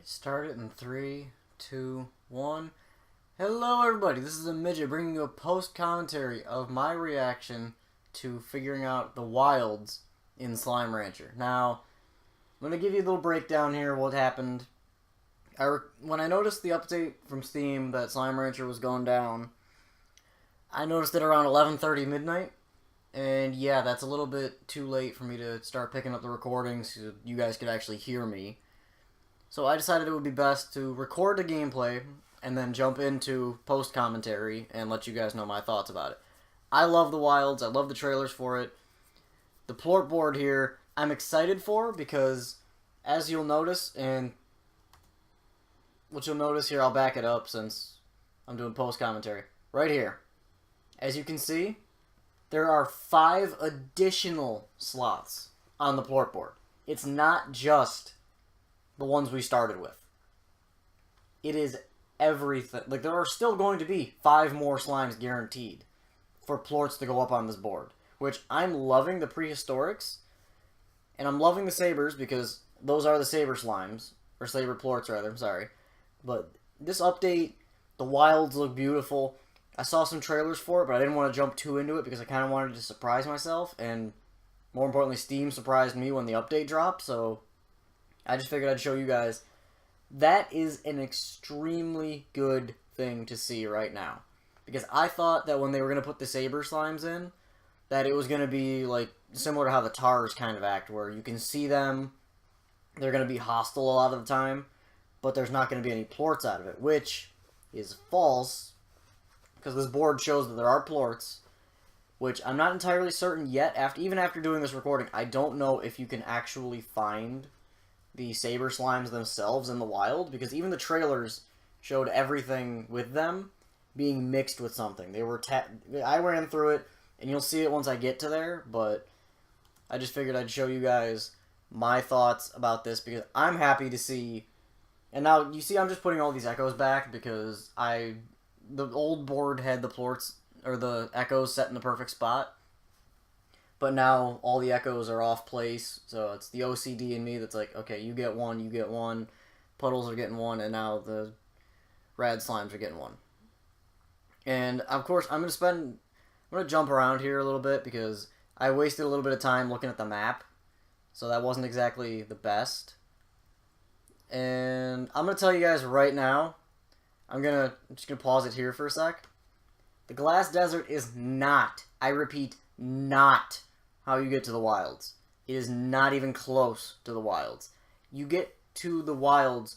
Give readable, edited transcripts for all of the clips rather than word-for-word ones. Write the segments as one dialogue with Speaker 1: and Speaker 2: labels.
Speaker 1: Start it in 3, 2, 1. Hello everybody, this is a midget bringing you a post-commentary of my reaction to figuring out the wilds in Slime Rancher. Now, I'm going to give you a little breakdown here of what happened. When I noticed the update from Steam that Slime Rancher was going down, I noticed it around 11:30 midnight. And yeah, that's a little bit too late for me to start picking up the recordings so you guys could actually hear me. So I decided it would be best to record the gameplay and then jump into post-commentary and let you guys know my thoughts about it. I love the wilds. I love the trailers for it. The plort board here, I'm excited for because, as you'll notice, and what you'll notice here, I'll back it up since I'm doing post-commentary. Right here. As you can see, there are 5 additional slots on the plort board. It's not just the ones we started with. It is everything. Like, there are still going to be 5 more slimes guaranteed for plorts to go up on this board, which I'm loving the prehistorics, and I'm loving the sabers because those are the saber slimes, or saber plorts rather, I'm sorry. But this update, the wilds look beautiful. I saw some trailers for it, but I didn't want to jump too into it because I kind of wanted to surprise myself, and more importantly, Steam surprised me when the update dropped, so I just figured I'd show you guys. That is an extremely good thing to see right now. Because I thought that when they were going to put the saber slimes in, that it was going to be like similar to how the tars kind of act, where you can see them, they're going to be hostile a lot of the time, but there's not going to be any plorts out of it, which is false, because this board shows that there are plorts, which I'm not entirely certain yet. Even after doing this recording, I don't know if you can actually find the saber slimes themselves in the wild, because even the trailers showed everything with them being mixed with something. They were I ran through it, and you'll see it once I get to there, but I just figured I'd show you guys my thoughts about this, because I'm happy to see. And now, you see I'm just putting all these echoes back, because the old board had the plorts, or the echoes set in the perfect spot. But now all the echoes are off place, so it's the OCD in me that's like, okay, you get one, Puddles are getting one, and now the rad slimes are getting one. And of course, I'm gonna jump around here a little bit because I wasted a little bit of time looking at the map, so that wasn't exactly the best. And I'm gonna tell you guys right now, I'm just gonna pause it here for a sec. The glass desert is not, I repeat, not how you get to the wilds. It is not even close to the wilds. You get to the wilds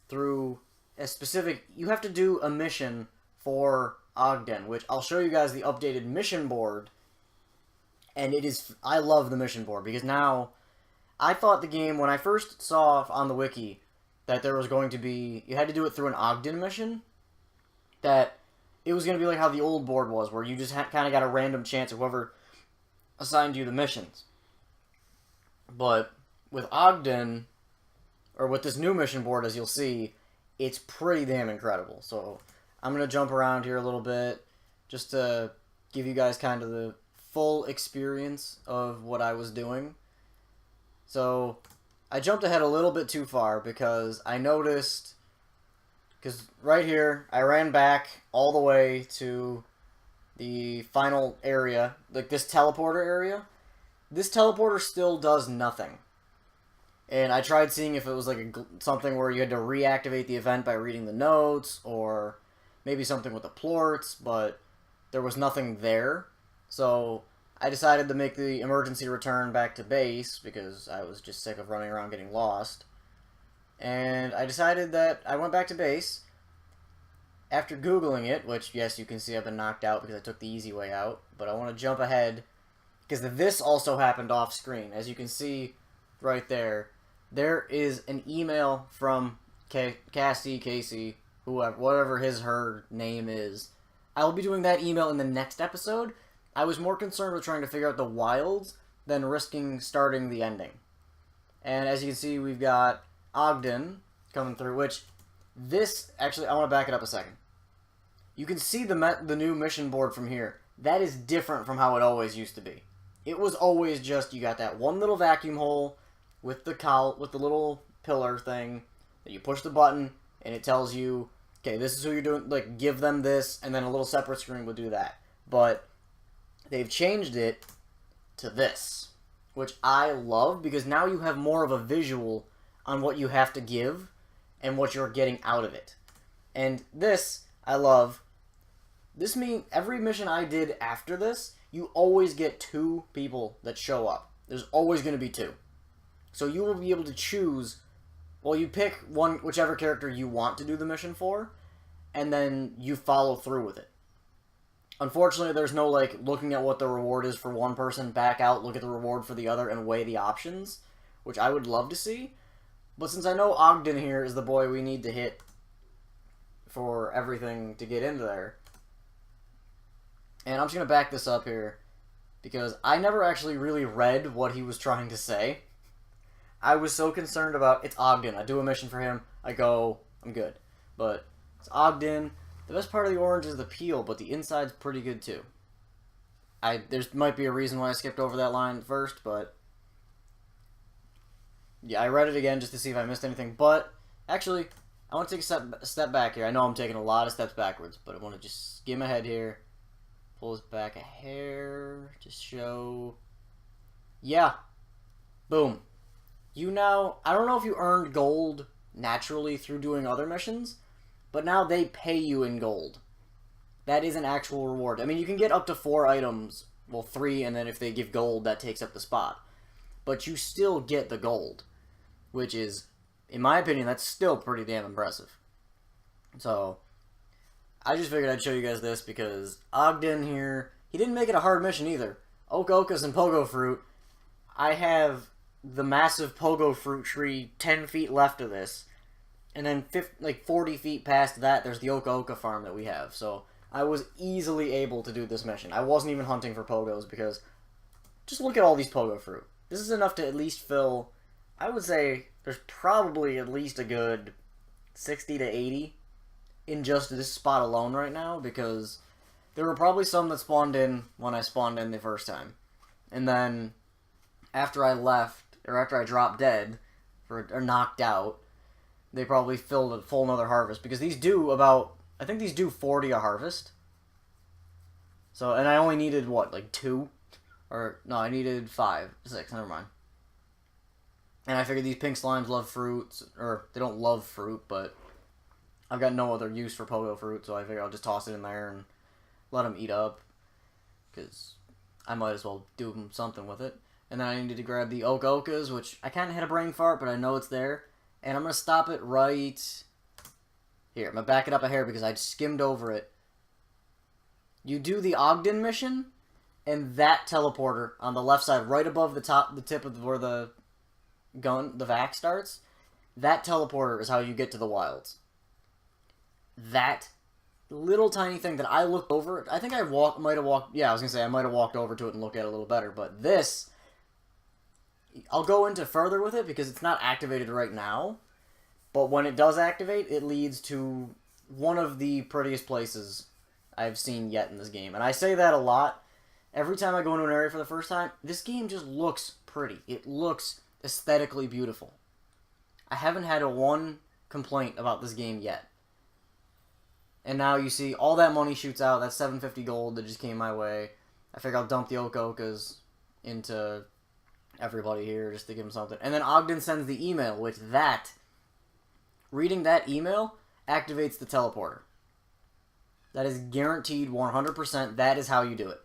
Speaker 1: through a specific... You have to do a mission for Ogden, which I'll show you guys the updated mission board. And it is... I love the mission board, because now... I thought the game, when I first saw on the wiki that there was going to be... You had to do it through an Ogden mission. That it was going to be like how the old board was, where you just kind of got a random chance of whoever assigned you the missions. But with Ogden, or with this new mission board, as you'll see, it's pretty damn incredible. So I'm going to jump around here a little bit just to give you guys kind of the full experience of what I was doing. So I jumped ahead a little bit too far because I noticed, because right here I ran back all the way to the final area, like this teleporter area. This teleporter still does nothing. And I tried seeing if it was like something where you had to reactivate the event by reading the notes, or maybe something with the plorts, but there was nothing there. So I decided to make the emergency return back to base, because I was just sick of running around getting lost. And I decided that I went back to base. After Googling it, which, yes, you can see I've been knocked out because I took the easy way out, but I want to jump ahead, because this also happened off screen. As you can see right there, there is an email from Casey, whoever, whatever her name is. I will be doing that email in the next episode. I was more concerned with trying to figure out the wilds than risking starting the ending. And as you can see, we've got Ogden coming through, which this, actually, I want to back it up a second. You can see the new mission board from here. That is different from how it always used to be. It was always just, you got that one little vacuum hole with the little pillar thing, that you push the button and it tells you, okay, this is who you're doing, like, give them this, and then a little separate screen will do that. But they've changed it to this, which I love, because now you have more of a visual on what you have to give and what you're getting out of it. And this, I love. This means every mission I did after this, you always get 2 people that show up. There's always going to be 2. So you will be able to choose, well, you pick whichever character you want to do the mission for, and then you follow through with it. Unfortunately, there's no, like, looking at what the reward is for one person, back out, look at the reward for the other, and weigh the options, which I would love to see. But since I know Ogden here is the boy we need to hit for everything to get into there, and I'm just going to back this up here, because I never actually really read what he was trying to say. I was so concerned about, it's Ogden, I do a mission for him, I go, I'm good. But it's Ogden. The best part of the orange is the peel, but the inside's pretty good too. There might be a reason why I skipped over that line first, but yeah, I read it again just to see if I missed anything. But actually, I want to take a step back here. I know I'm taking a lot of steps backwards, but I want to just skim ahead here. Pull this back a hair to show. Yeah. Boom. You now, I don't know if you earned gold naturally through doing other missions, but now they pay you in gold. That is an actual reward. I mean, you can get up to 4 items, well, 3, and then if they give gold, that takes up the spot. But you still get the gold, which is, in my opinion, that's still pretty damn impressive. So, I just figured I'd show you guys this because Ogden here, he didn't make it a hard mission either. Okas and Pogo Fruit. I have the massive Pogo Fruit tree 10 feet left of this. And then 40 feet past that, there's the Oka farm that we have. So I was easily able to do this mission. I wasn't even hunting for Pogos because just look at all these Pogo Fruit. This is enough to at least fill, I would say there's probably at least a good 60 to 80 in just this spot alone right now, because there were probably some that spawned in when I spawned in the first time. And then after I left, or after I dropped dead, or knocked out, they probably filled a full another harvest, because these do about, I think these do 40 a harvest. So, and I only needed, what, like 2? Or, no, I needed 5, 6, never mind. And I figured these pink slimes love fruits, or they don't love fruit, but I've got no other use for Pogo Fruit, so I figured I'll just toss it in there and let them eat up, because I might as well do something with it. And then I needed to grab the Okas, which I kind of had a brain fart, but I know it's there. And I'm going to stop it right here. I'm going to back it up a hair because I skimmed over it. You do the Ogden mission, and that teleporter on the left side, right above the tip of where the vac starts, that teleporter is how you get to the wilds. That little tiny thing that I looked over, I think I might have walked over to it and looked at it a little better, but this, I'll go into further with it because it's not activated right now, but when it does activate, it leads to one of the prettiest places I've seen yet in this game. And I say that a lot. Every time I go into an area for the first time, this game just looks pretty. It looks aesthetically beautiful. I haven't had one complaint about this game yet. And now you see all that money shoots out. That's 750 gold that just came my way. I figure I'll dump the Okas into everybody here just to give them something. And then Ogden sends the email, which reading that email activates the teleporter. That is guaranteed 100%. That is how you do it.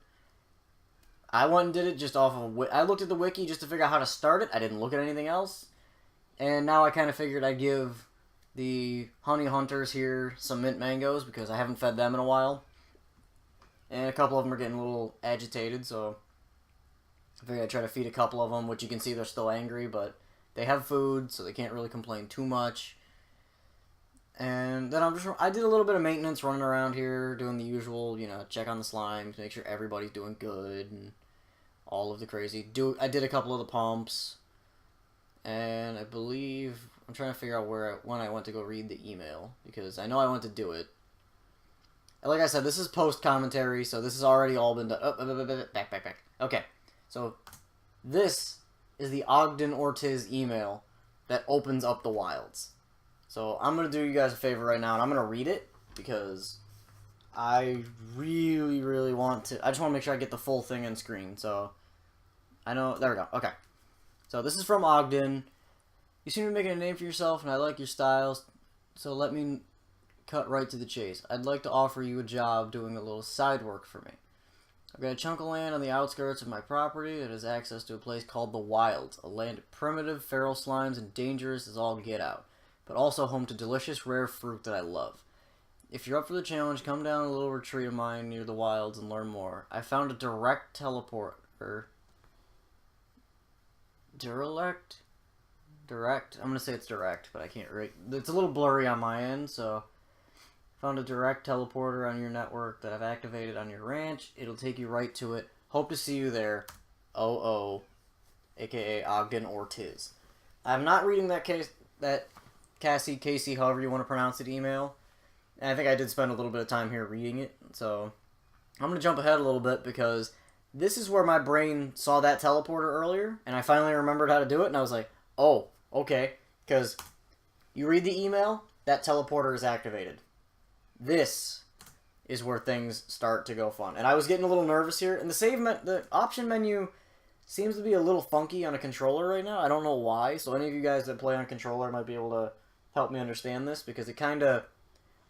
Speaker 1: I went and did it just off of I looked at the wiki just to figure out how to start it. I didn't look at anything else. And now I kind of figured I'd give the honey hunters here some mint mangoes because I haven't fed them in a while. And a couple of them are getting a little agitated, so I figured I'd try to feed a couple of them, which you can see they're still angry, but they have food, so they can't really complain too much. And then I did a little bit of maintenance running around here, doing the usual, check on the slimes, make sure everybody's doing good, and all of the crazy. I did a couple of the pumps, and I believe, I'm trying to figure out when I went to go read the email, because I know I went to do it. And like I said, this is post-commentary, so this has already all been done. Oh, back. Okay, so this is the Ogden Ortiz email that opens up the wilds. So I'm going to do you guys a favor right now, and I'm going to read it because I really, really want to. I just want to make sure I get the full thing on screen. So I know. There we go. Okay. So this is from Ogden. You seem to be making a name for yourself, and I like your styles. So let me cut right to the chase. I'd like to offer you a job doing a little side work for me. I've got a chunk of land on the outskirts of my property that has access to a place called the Wilds, a land of primitive, feral slimes and dangerous as all get out, but also home to delicious, rare fruit that I love. If you're up for the challenge, come down a little retreat of mine near the Wilds and learn more. I found a direct teleporter. Direct? I'm going to say it's direct, but I can't read. It's a little blurry on my end, so... Found a direct teleporter on your network that I've activated on your ranch. It'll take you right to it. Hope to see you there. OO, aka Ogden Ortiz. I'm not reading that Casey, however you want to pronounce it, email. And I think I did spend a little bit of time here reading it. So I'm going to jump ahead a little bit because this is where my brain saw that teleporter earlier. And I finally remembered how to do it. And I was like, oh, okay. Because you read the email, that teleporter is activated. This is where things start to go fun. And I was getting a little nervous here. And the option menu seems to be a little funky on a controller right now. I don't know why. So any of you guys that play on controller might be able to help me understand this. Because it kind of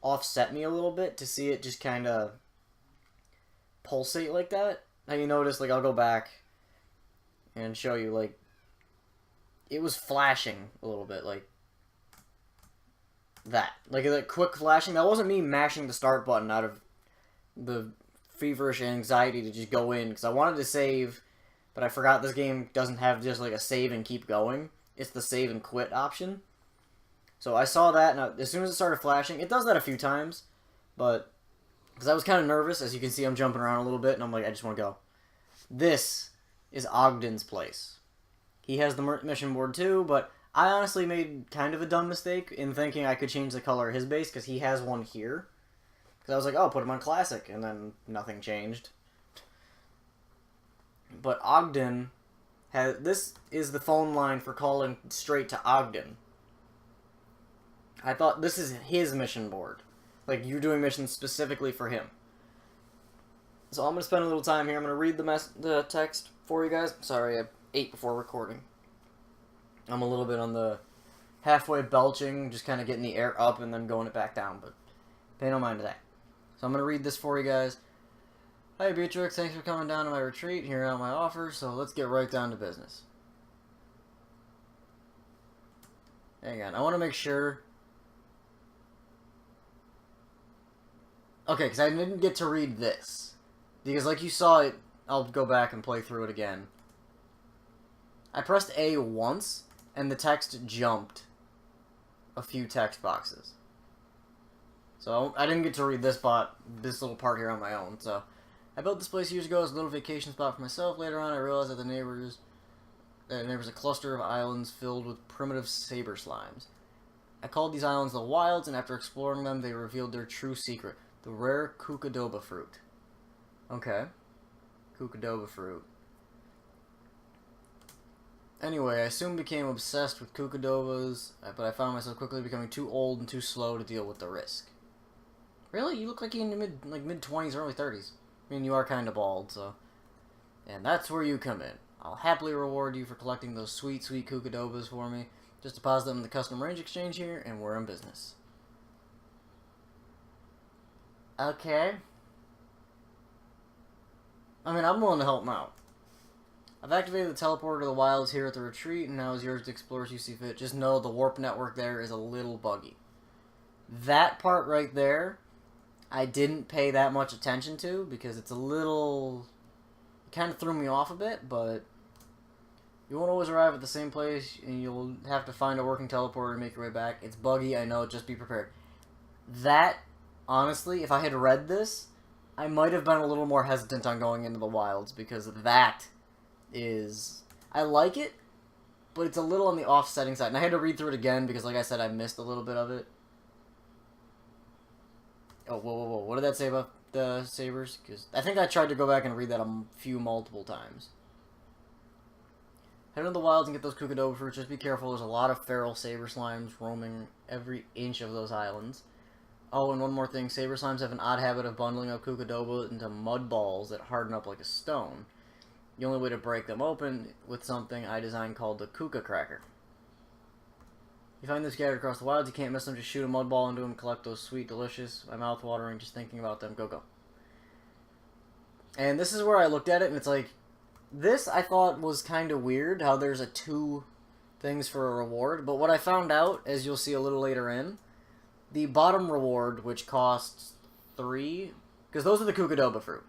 Speaker 1: offset me a little bit to see it just kind of pulsate like that. Now you notice, like, I'll go back and show you, like, it was flashing a little bit, like, that. Like, that quick flashing. That wasn't me mashing the start button out of the feverish anxiety to just go in, because I wanted to save, but I forgot this game doesn't have just, like, a save and keep going. It's the save and quit option. So I saw that, and as soon as it started flashing, it does that a few times, but, because I was kind of nervous, as you can see I'm jumping around a little bit, and I'm like, I just want to go. This is Ogden's place. He has the mission board too, but I honestly made kind of a dumb mistake in thinking I could change the color of his base, because he has one here. Because I was like, oh, put him on Classic, and then nothing changed. But Ogden has, this is the phone line for calling straight to Ogden. I thought this is his mission board. Like, you're doing missions specifically for him. So I'm going to spend a little time here. I'm going to read the text for you guys. Sorry, I ate before recording. I'm a little bit on the halfway belching, just kind of getting the air up and then going it back down, but pay no mind to that. So I'm going to read this for you guys. Hi, Beatrix. Thanks for coming down to my retreat, hearing out my offer, so let's get right down to business. Hang on. I want to make sure... Okay, because I didn't get to read this. Because like you saw it, I'll go back and play through it again. I pressed A once, and the text jumped a few text boxes. So I didn't get to read this little part here on my own. So I built this place years ago as a little vacation spot for myself. Later on, I realized that the neighbors a cluster of islands filled with primitive saber slimes. I called these islands the Wilds, and after exploring them, they revealed their true secret: the rare Cucadoba fruit. Okay, Cucadoba fruit. Anyway, I soon became obsessed with Cucadobas, but I found myself quickly becoming too old and too slow to deal with the risk. Really? You look like you're in your mid-20s, early 30s. I mean, you are kind of bald, so... And that's where you come in. I'll happily reward you for collecting those sweet, sweet Cucadobas for me. Just deposit them in the custom range exchange here, and we're in business. Okay. I mean, I'm willing to help him out. I've activated the teleporter to the Wilds here at the retreat, and now is yours to explore as you see fit. Just know the warp network there is a little buggy. That part right there, I didn't pay that much attention to, because it's a little... It kind of threw me off a bit, but... You won't always arrive at the same place, and you'll have to find a working teleporter to make your way back. It's buggy, I know, just be prepared. That, honestly, if I had read this, I might have been a little more hesitant on going into the Wilds, because that is... I like it, but it's a little on the offsetting side. And I had to read through it again, because like I said, I missed a little bit of it. Oh, whoa. What did that say about the sabers? Because I think I tried to go back and read that multiple times. head into the wilds and get those Kukadoba fruits. Just be careful. There's a lot of feral saber slimes roaming every inch of those islands. Oh, and one more thing. Saber slimes have an odd habit of bundling up Kukadoba into mud balls that harden up like a stone. The only way to break them open with something I designed called the Kuka Cracker. You find them scattered across the wilds. You can't miss them. Just shoot a mud ball into them. Collect those sweet, delicious. My mouth watering just thinking about them. Go, go. And this is where I looked at it, and it's like, this I thought was kind of weird, how there's a 2 things for a reward. But what I found out, as you'll see a little later in, the bottom reward, which costs 3, because those are the Kukadoba fruit.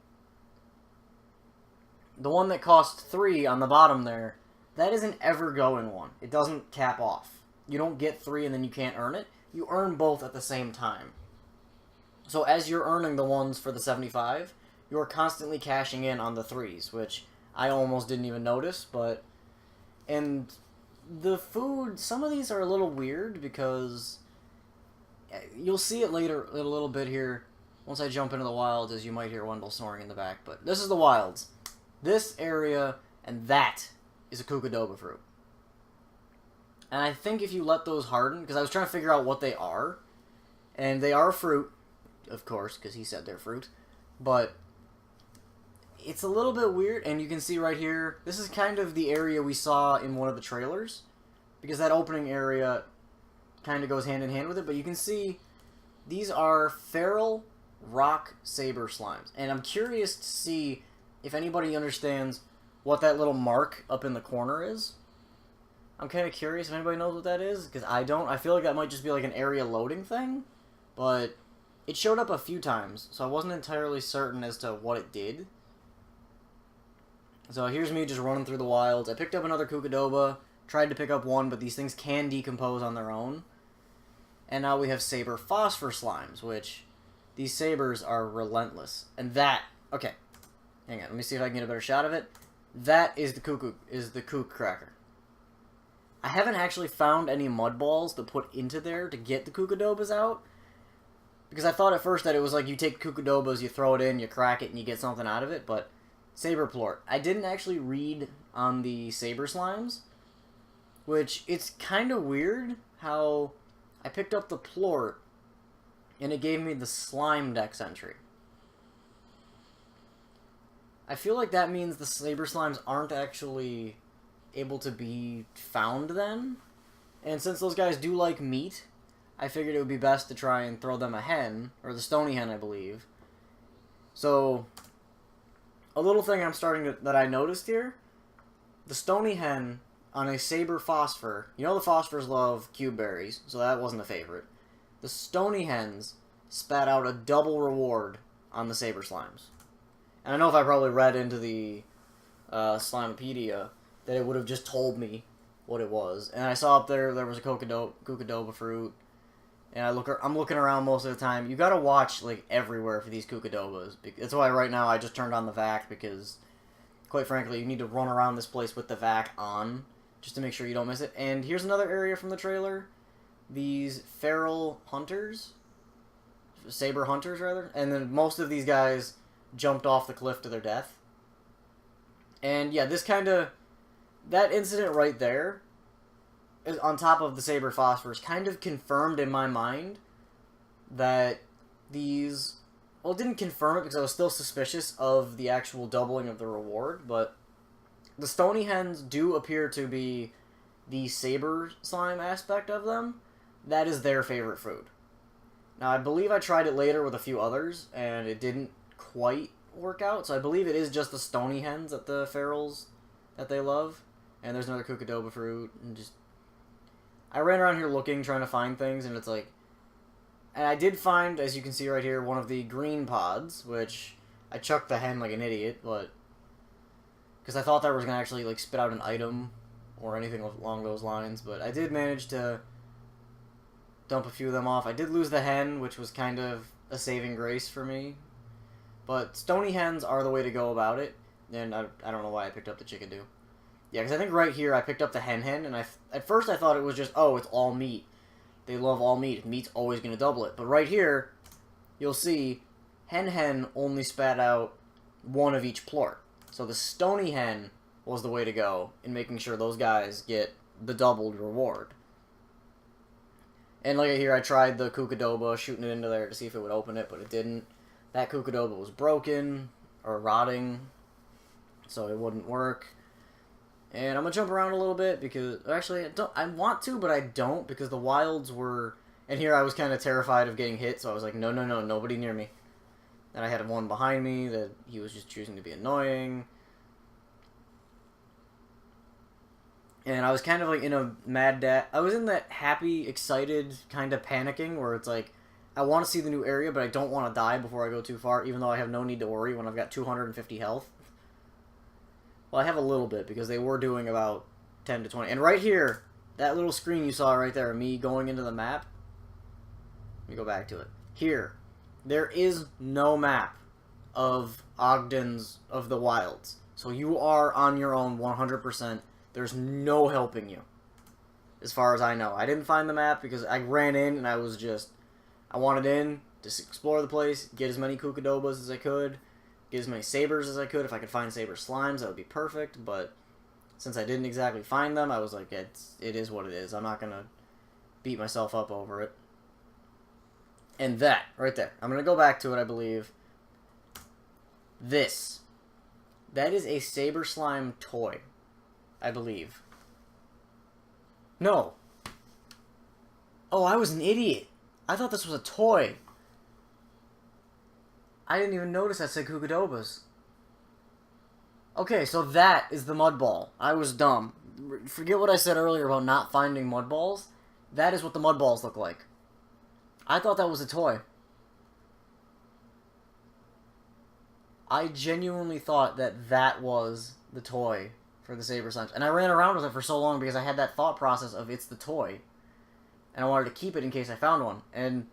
Speaker 1: The one that costs 3 on the bottom there, that is an ever-going one. It doesn't cap off. You don't get 3 and then you can't earn it. You earn both at the same time. So as you're earning the ones for the 75, you're constantly cashing in on the 3s, which I almost didn't even notice, but... And the food, some of these are a little weird because... You'll see it later, in a little bit here, once I jump into the wilds, as you might hear Wendell snoring in the back, but this is the wilds. This area, and that is a Kukadoba fruit. And I think if you let those harden, because I was trying to figure out what they are, and they are fruit, of course, because he said they're fruit, but it's a little bit weird, and you can see right here, this is kind of the area we saw in one of the trailers, because that opening area kind of goes hand in hand with it, but you can see these are feral rock saber slimes, and I'm curious to see if anybody understands what that little mark up in the corner is. I'm kind of curious if anybody knows what that is, because I don't. I feel like that might just be like an area loading thing, but it showed up a few times, so I wasn't entirely certain as to what it did. So here's me just running through the wilds. I picked up another Kukadoba, tried to pick up one, but these things can decompose on their own. And now we have saber phosphor slimes, which these sabers are relentless. And that, okay, hang on, let me see if I can get a better shot of it. That is the kook cracker. I haven't actually found any mud balls to put into there to get the Kukadobas out. Because I thought at first that it was like you take Kukadobas, you throw it in, you crack it, and you get something out of it. But saber plort. I didn't actually read on the saber slimes. Which, it's kind of weird how I picked up the plort and it gave me the slime dex entry. I feel like that means the saber slimes aren't actually able to be found then. And since those guys do like meat, I figured it would be best to try and throw them a hen, or the stony hen, I believe. So, a little thing that I noticed here, the stony hen on a saber phosphor, you know the phosphors love cube berries, so that wasn't a favorite. The stony hens spat out a double reward on the saber slimes. And I know if I probably read into the Slimepedia that it would have just told me what it was. And I saw up there was a Kukadoba fruit. And I'm looking around most of the time. You gotta watch like everywhere for these Kukadobas. That's why right now I just turned on the vac, because quite frankly you need to run around this place with the vac on just to make sure you don't miss it. And here's another area from the trailer. These feral hunters, saber hunters rather, and then most of these guys jumped off the cliff to their death. And yeah, that incident right there, on top of the saber phosphors, kind of confirmed in my mind that these... Well, it didn't confirm it because I was still suspicious of the actual doubling of the reward, but the stony hens do appear to be the saber slime aspect of them. That is their favorite food. Now, I believe I tried it later with a few others, and it didn't quite work out, so I believe it is just the stony hens that the ferals that they love. And there's another Kukadoba fruit, and just... I ran around here looking, trying to find things, and it's like... And I did find, as you can see right here, one of the green pods, which I chucked the hen like an idiot, but... Because I thought that was going to actually, like, spit out an item, or anything along those lines, but I did manage to dump a few of them off. I did lose the hen, which was kind of a saving grace for me. But stony hens are the way to go about it, and I don't know why I picked up the chickadee. Yeah, because I think right here I picked up the hen, and at first I thought it was just, oh, it's all meat. They love all meat. Meat's always going to double it. But right here, you'll see hen only spat out one of each plort. So the stony hen was the way to go in making sure those guys get the doubled reward. And like here, I tried the Kukadoba, shooting it into there to see if it would open it, but it didn't. That Kukadoba was broken, or rotting, so it wouldn't work. And I'm going to jump around a little bit, because, actually, I want to, but I don't, because the wilds were, and here I was kind of terrified of getting hit, so I was like, no, no, no, nobody near me. And I had one behind me that he was just choosing to be annoying. And I was kind of like in a mad I was in that happy, excited, kind of panicking where it's like, I want to see the new area, but I don't want to die before I go too far, even though I have no need to worry when I've got 250 health. Well, I have a little bit, because they were doing about 10 to 20. And right here, that little screen you saw right there, me going into the map. Let me go back to it. Here, there is no map of Ogden's, of the wilds. So you are on your own 100%. There's no helping you, as far as I know. I didn't find the map because I ran in and I was just... I wanted in, just explore the place, get as many Kukadobas as I could, get as many sabers as I could. If I could find saber slimes, that would be perfect, but since I didn't exactly find them, I was like, it is what it is. I'm not going to beat myself up over it. And that, right there. I'm going to go back to it, I believe. This. That is a saber slime toy. I believe. No. Oh, I was an idiot. I thought this was a toy. I didn't even notice that said Kukadobas. Okay, so that is the mud ball. I was dumb. Forget what I said earlier about not finding mud balls. That is what the mud balls look like. I thought that was a toy. I genuinely thought that that was the toy for the saber slimes. And I ran around with it for so long because I had that thought process of it's the toy. And I wanted to keep it in case I found one. And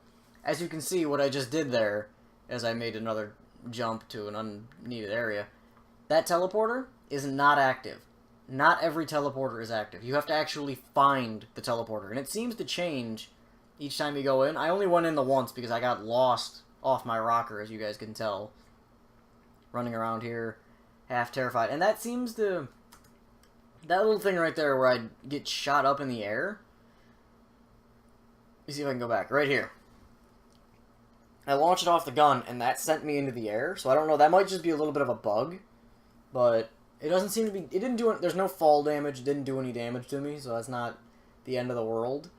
Speaker 1: as you can see, what I just did there, as I made another jump to an unneeded area, that teleporter is not active. Not every teleporter is active. You have to actually find the teleporter. And it seems to change each time you go in. I only went in the once because I got lost off my rocker, as you guys can tell. Running around here, half terrified. And that seems to... That little thing right there where I get shot up in the air. Let me see if I can go back. Right here. I launched it off the gun, and that sent me into the air. So I don't know. That might just be a little bit of a bug. But it doesn't seem to be... It didn't do it. There's no fall damage. It didn't do any damage to me. So that's not the end of the world.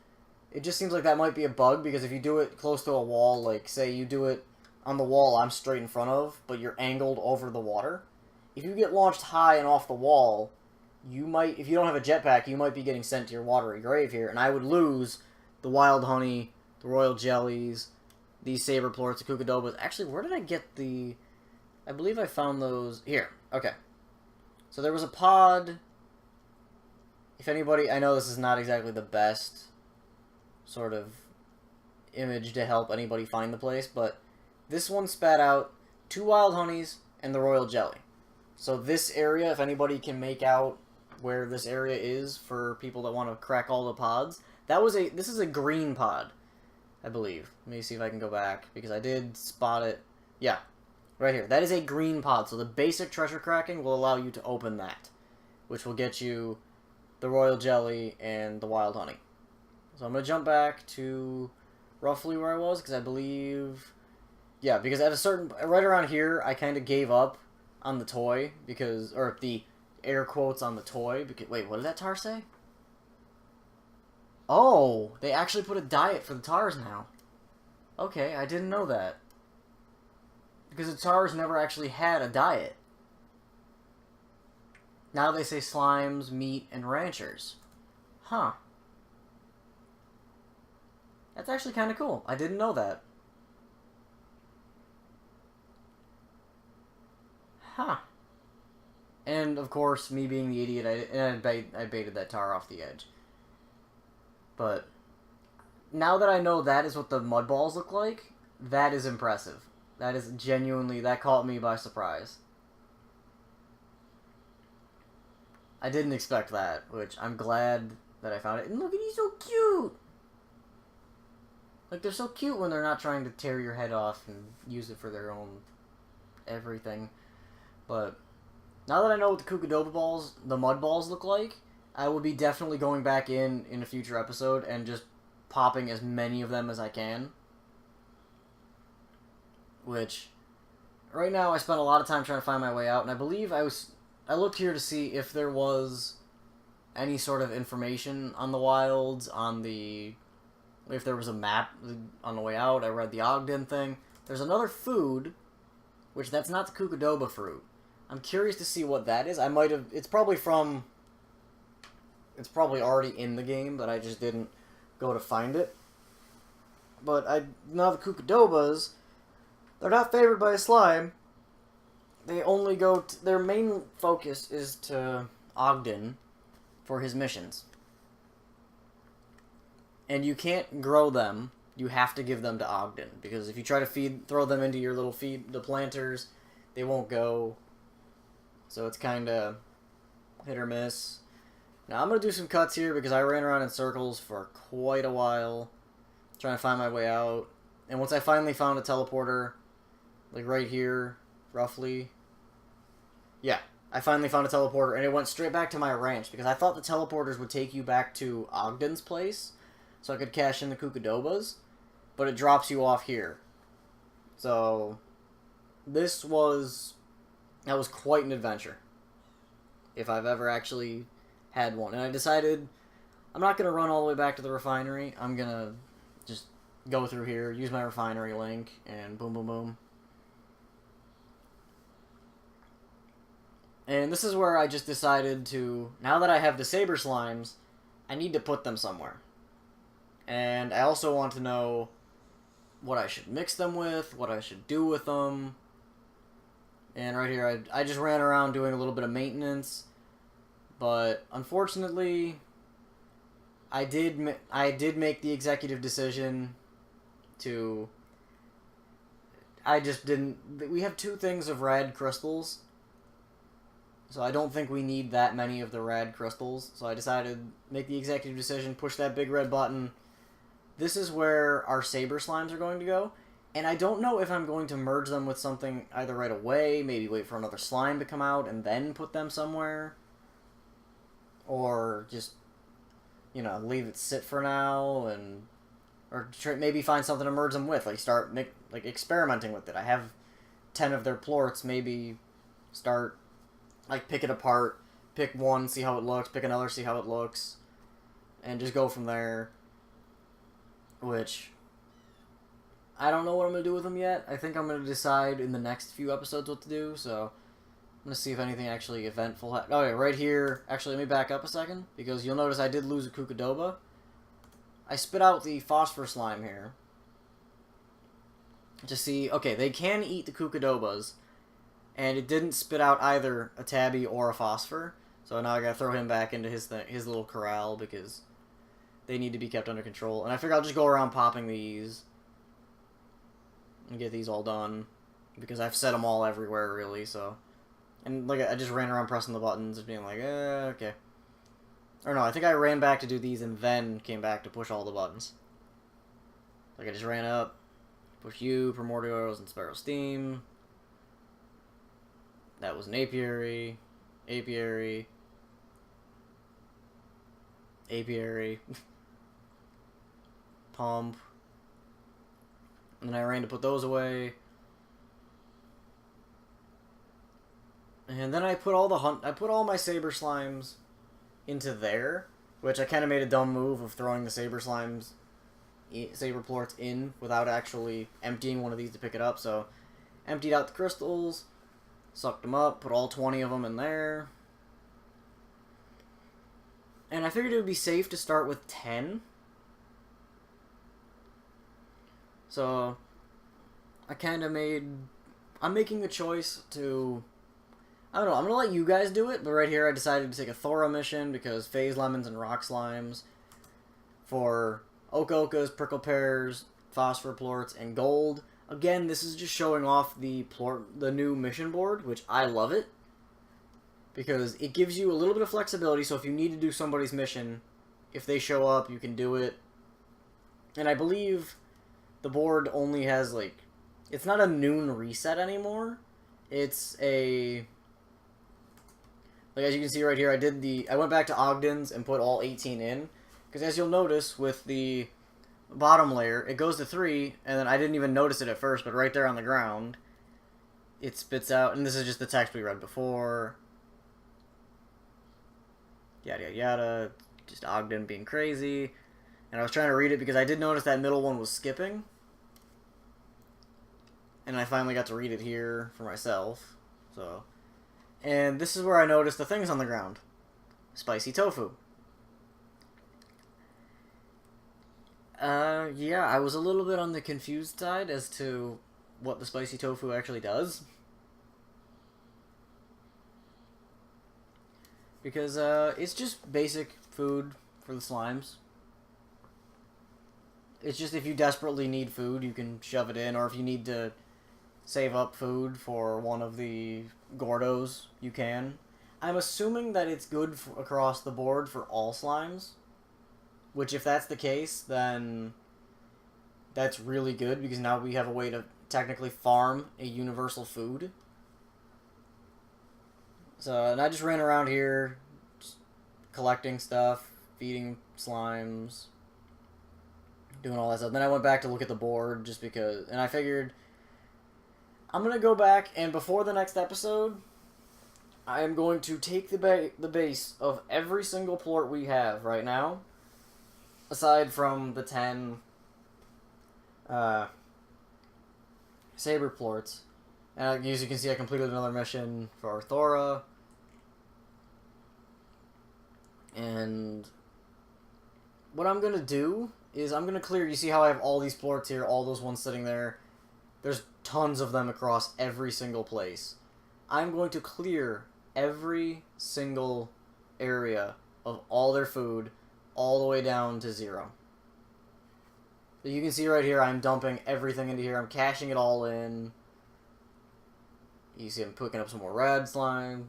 Speaker 1: It just seems like that might be a bug. Because if you do it close to a wall, like say you do it on the wall I'm straight in front of, but you're angled over the water. If you get launched high and off the wall, you might, if you don't have a jetpack, you might be getting sent to your watery grave here, and I would lose the wild honey, the royal jellies, these saber plorts, the Kukadobas. Actually, where did I get the... I believe I found those... Here. Okay. So there was a pod. If anybody... I know this is not exactly the best sort of image to help anybody find the place, but this one spat out 2 wild honeys and the royal jelly. So this area, if anybody can make out where this area is for people that want to crack all the pods, that was a... This is a green pod, I believe. Let me see if I can go back, because I did spot it. Yeah, right here. That is a green pod, so the basic treasure cracking will allow you to open that, which will get you the royal jelly and the wild honey. So I'm going to jump back to roughly where I was, because I believe... Yeah, because at a certain... Right around here, I kind of gave up on the toy, because... Or the air quotes on the toy, because... Wait, what did that tar say? Oh, they actually put a diet for the tars now. Okay, I didn't know that. Because the tars never actually had a diet. Now they say slimes, meat, and ranchers. Huh. That's actually kind of cool. I didn't know that. Huh. And, of course, me being the idiot, I baited that tar off the edge. But now that I know that is what the mud balls look like, that is impressive. That is genuinely... That caught me by surprise. I didn't expect that, which I'm glad that I found it. And look at he's so cute! Like, they're so cute when they're not trying to tear your head off and use it for their own everything. But Now that I know what the Kukudoba balls, the mud balls look like, I will be definitely going back in a future episode and just popping as many of them as I can. Which, right now I spent a lot of time trying to find my way out, and I believe I looked here to see if there was any sort of information on the wilds, if there was a map on the way out. I read the Ogden thing. There's another food, which that's not the Kukudoba fruit. I'm curious to see what that is. It's probably already in the game, but I just didn't go to find it. But now the Kukudobas, they're not favored by a slime. They only their main focus is to Ogden for his missions. And you can't grow them. You have to give them to Ogden, because if you try to throw them into your little the planters, they won't go. So it's kind of hit or miss. Now I'm going to do some cuts here because I ran around in circles for quite a while trying to find my way out. And once I finally found a teleporter, like right here, roughly. Yeah, I finally found a teleporter, and it went straight back to my ranch because I thought the teleporters would take you back to Ogden's place so I could cash in the Kukudobas, but it drops you off here. So that was quite an adventure, if I've ever actually had one. And I decided I'm not going to run all the way back to the refinery. I'm going to just go through here, use my refinery link, and boom, boom, boom. And this is where I just decided to, now that I have the Saber Slimes, I need to put them somewhere. And I also want to know what I should mix them with, what I should do with them. And right here, I just ran around doing a little bit of maintenance. But unfortunately, I did make the executive decision to... We have 2 things of rad crystals. So I don't think we need that many of the rad crystals. So I decided to make the executive decision, push that big red button. This is where our Saber Slimes are going to go. And I don't know if I'm going to merge them with something either right away, maybe wait for another slime to come out and then put them somewhere. Or just, leave it sit for now or maybe find something to merge them with. Like start experimenting with it. I have 10 of their plorts, maybe start... pick it apart, pick one, see how it looks, pick another, see how it looks, and just go from there, which, I don't know what I'm going to do with them yet. I think I'm going to decide in the next few episodes what to do, so I'm going to see if anything actually eventful Oh yeah, right here, actually let me back up a second, because you'll notice I did lose a Kukudoba. I spit out the phosphor slime here, to see, okay, they can eat the Kukudobas, and it didn't spit out either a tabby or a phosphor. So now I gotta throw him back into his little corral because they need to be kept under control. And I figure I'll just go around popping these and get these all done because I've set them all everywhere really. So, and I just ran around pressing the buttons, just being like, okay. Or no, I think I ran back to do these and then came back to push all the buttons. I just ran up, push you, Primordials, and Sparrow Steam. That was an apiary, apiary, apiary, pump, and then I ran to put those away, and then I put all my Saber Slimes into there, which I kind of made a dumb move of throwing the Saber Slimes, Saber Plorts in without actually emptying one of these to pick it up, so emptied out the crystals, sucked them up, put all 20 of them in there. And I figured it would be safe to start with 10. So, I'm making the choice to... I don't know, I'm going to let you guys do it, but right here I decided to take a Thora mission because Phase Lemons and Rock Slimes for Oak Okas, Prickle Pears, Phosphor Plorts, and Gold. Again, this is just showing off the new mission board, which I love it. Because it gives you a little bit of flexibility, so if you need to do somebody's mission, if they show up, you can do it. And I believe the board only has, it's not a noon reset anymore. It's a... Like, as you can see right here, I went back to Ogden's and put all 18 in. Because as you'll notice with the bottom layer, it goes to 3, and then I didn't even notice it at first, but right there on the ground, it spits out, and this is just the text we read before. Yada, yada, yada. Just Ogden being crazy. And I was trying to read it because I did notice that middle one was skipping. And I finally got to read it here for myself. So, and this is where I noticed the things on the ground. Spicy tofu. Yeah, I was a little bit on the confused side as to what the spicy tofu actually does. Because, it's just basic food for the slimes. It's just if you desperately need food, you can shove it in, or if you need to save up food for one of the Gordos, you can. I'm assuming that it's good across the board for all slimes. Which, if that's the case, then that's really good, because now we have a way to technically farm a universal food. So, and I just ran around here, just collecting stuff, feeding slimes, doing all that stuff. Then I went back to look at the board, just because, and I figured, I'm going to go back, and before the next episode, I am going to take the base of every single plort we have right now, aside from the 10 saber plorts. And as you can see, I completed another mission for Arthora. And what I'm going to do is I'm going to clear... You see how I have all these plorts here, all those ones sitting there? There's tons of them across every single place. I'm going to clear every single area of all their food all the way down to 0. So you can see right here, I'm dumping everything into here. I'm cashing it all in. You see I'm picking up some more red slimes,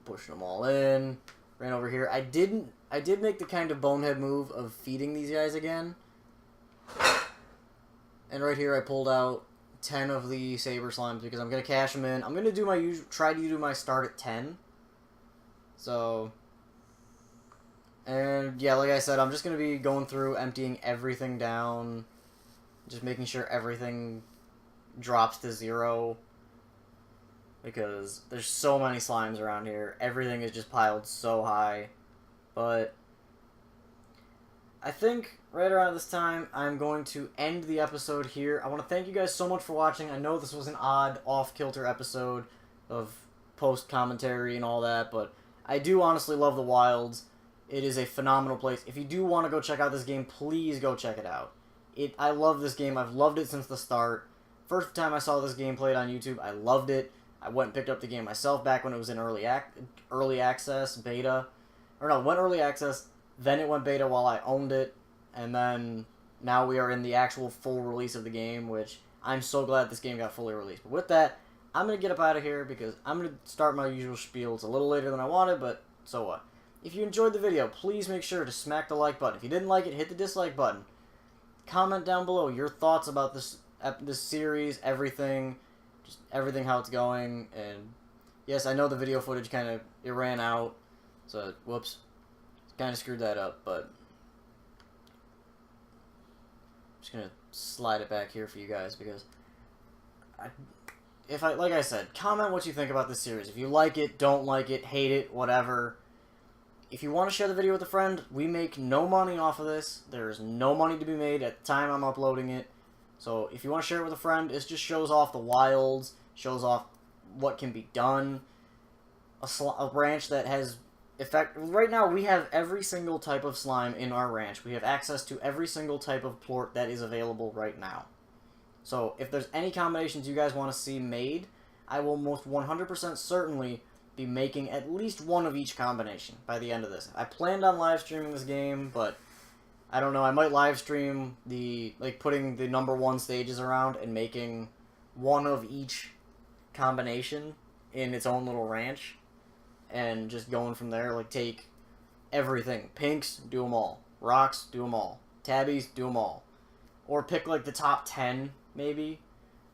Speaker 1: pushing them all in. Ran over here. I did make the kind of bonehead move of feeding these guys again. And right here I pulled out 10 of the saber slimes because I'm going to cash them in. I'm going to do my usual, try to do my start at 10. So, and yeah, like I said, I'm just going to be going through, emptying everything down, just making sure everything drops to 0, because there's so many slimes around here. Everything is just piled so high, but I think right around this time, I'm going to end the episode here. I want to thank you guys so much for watching. I know this was an odd, off-kilter episode of post-commentary and all that, but I do honestly love the Wilds. It is a phenomenal place. If you do want to go check out this game, please go check it out. I love this game. I've loved it since the start. First time I saw this game played on YouTube, I loved it. I went and picked up the game myself back when it was in early access, beta. Or no, it went early access, then it went beta while I owned it, and then now we are in the actual full release of the game, which I'm so glad this game got fully released. But with that, I'm going to get up out of here because I'm going to start my usual spiel. It's a little later than I wanted, but so what. If you enjoyed the video, please make sure to smack the like button. If you didn't like it, hit the dislike button. Comment down below your thoughts about this series, everything, just everything, how it's going. And yes, I know the video footage it ran out, so whoops, kind of screwed that up, but I'm just gonna slide it back here for you guys because like I said, comment what you think about this series. If you like it, don't like it, hate it, whatever. If you want to share the video with a friend, we make no money off of this. There's no money to be made at the time I'm uploading it. So if you want to share it with a friend, it just shows off the wilds, shows off what can be done. A ranch that has effect. Right now, we have every single type of slime in our ranch. We have access to every single type of plort that is available right now. So if there's any combinations you guys want to see made, I will most 100% certainly be making at least one of each combination by the end of this. I planned on live streaming this game, but I don't know. I might live stream putting the #1 stages around and making one of each combination in its own little ranch, and just going from there. Like, take everything. Pinks, do them all. Rocks, do them all. Tabbies, do them all. Or pick like the top 10, maybe.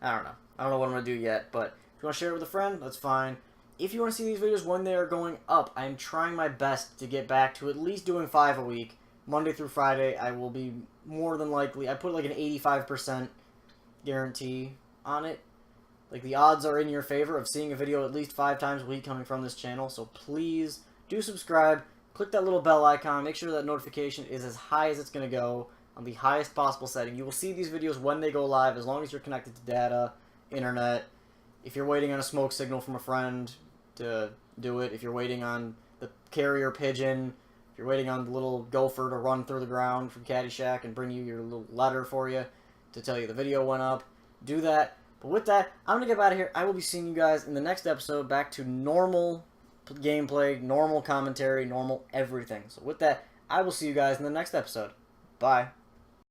Speaker 1: I don't know. I don't know what I'm gonna do yet, but if you want to share it with a friend, that's fine. if you want to see these videos when they are going up, I'm trying my best to get back to at least doing 5 a week. Monday through Friday, I will be more than likely, I put like an 85% guarantee on it. Like, the odds are in your favor of seeing a video at least 5 times a week coming from this channel, so please do subscribe. Click that little bell icon. Make sure that notification is as high as it's going to go on the highest possible setting. You will see these videos when they go live as long as you're connected to data, internet. If you're waiting on a smoke signal from a friend to do it, if you're waiting on the carrier pigeon, if you're waiting on the little gopher to run through the ground from Caddyshack and bring you your little letter for you to tell you the video went up, do that. But with that, I'm going to get out of here. I will be seeing you guys in the next episode, back to normal gameplay, normal commentary, normal everything. So with that, I will see you guys in the next episode. Bye.